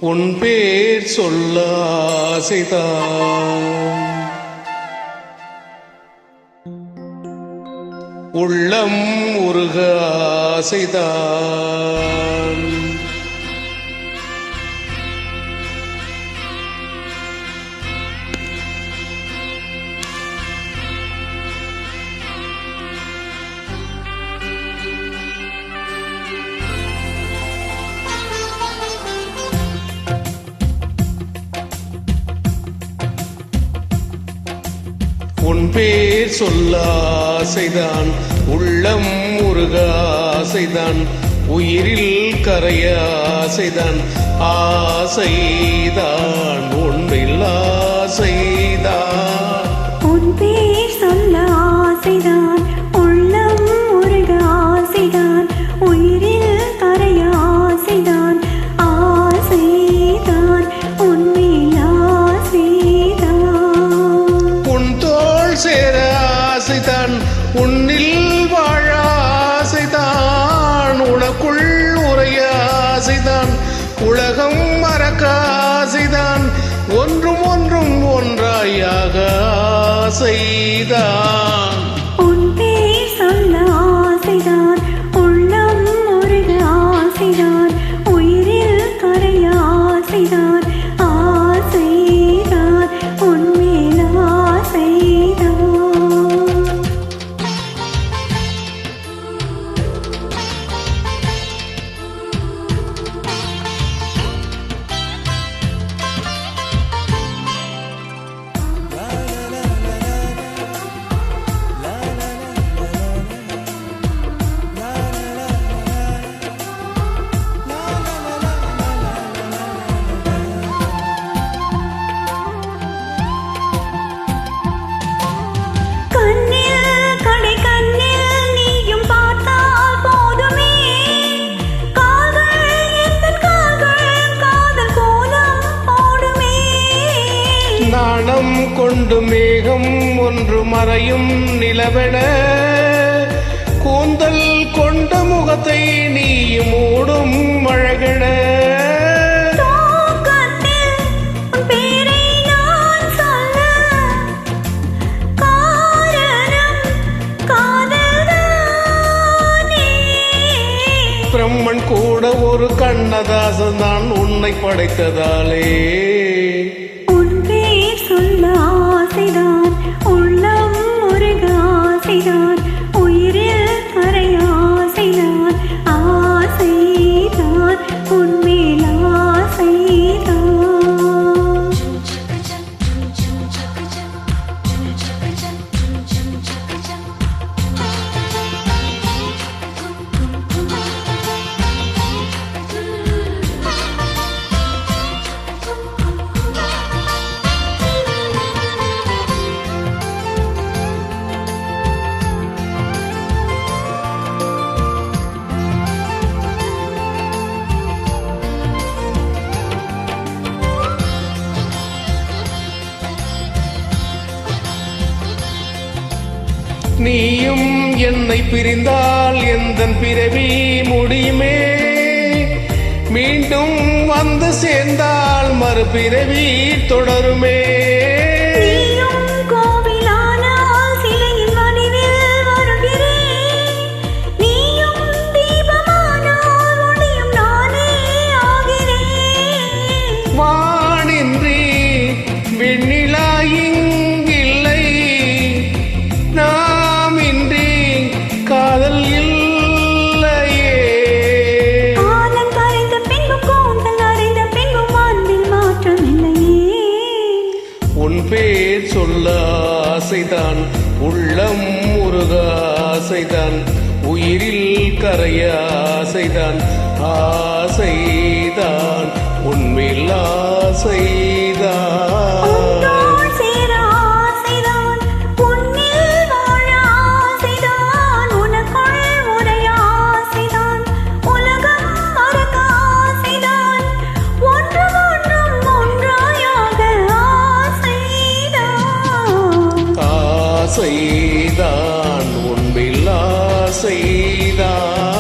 உன் பேர் சொல்ல ஆசைதான், உள்ளம் உருக ஆசைதான். உன் பேர் சொல்ல ஆசைதான், உள்ளம் உருக ஆசைதான், உயிரில் கரைய ஆசைதான். ஆசைதான் உன்னில் ஆசைதான். உன் பேர் சொல்ல ஆசைதான், உள்ளம் உருக ஆசைதான், உயிரில் கரைய ஆசைதான். ஆசைதான் உன்னில் ஆசைதான். உன் தோள் சேர ஆசைதான், உன்னில் வாழ ஆசைதான், உனக்குள் உரைய ஆசைதான், உலகம் மறக்க ஆசைதான், ஒன்றும் ஒன்றும் ஒன்றாயாக ஆசைதான். உன் பேர் சொல்ல ஆசைதான், உள்ளம் உருக ஆசைதான், உயிரில் கரைய ஆசைதான். ஆசைதான் உன்மேல் ஆசைதான். நாணம் கொண்டு மேகம் ஒன்று மறையும் நிலவென, கூந்தல் கொண்ட முகத்தை நீ மூடும் அழகென. பிரம்மன் கூட ஒரு கண்ணதாசன் தான் உன்னை படைத்ததாலே. சொல்ல ஆசைதான், உள்ளம் உருக ஆசைதான், உயிரில் கரைய ஆசைதான். ஆசைதான் உன்மேல் ஆசைதான். நீயும் என்னை பிரிந்தால் எந்தன் பிறவி முடியுமே, மீண்டும் வந்து சேர்ந்தால் மறுபிறவி தொடருமே. வானின்றி வெண்ணிலா இங்கில்லை, நாமின்றி காதல் இல்லையே. காலம் கரைந்த பின்பும் கூந்தல் அறைந்த பின்பும் அன்பில் மாற்றம் இல்லையே. உன் பேர் சொல்ல ஆசைதான், உள்ளம் உருக ஆசைதான், உயிரில் கரைய ஆசைதான். ஆசைதான் உன்மேல் ஆசைதான். ஆசைதான் உன்பில் ஆசைதான்.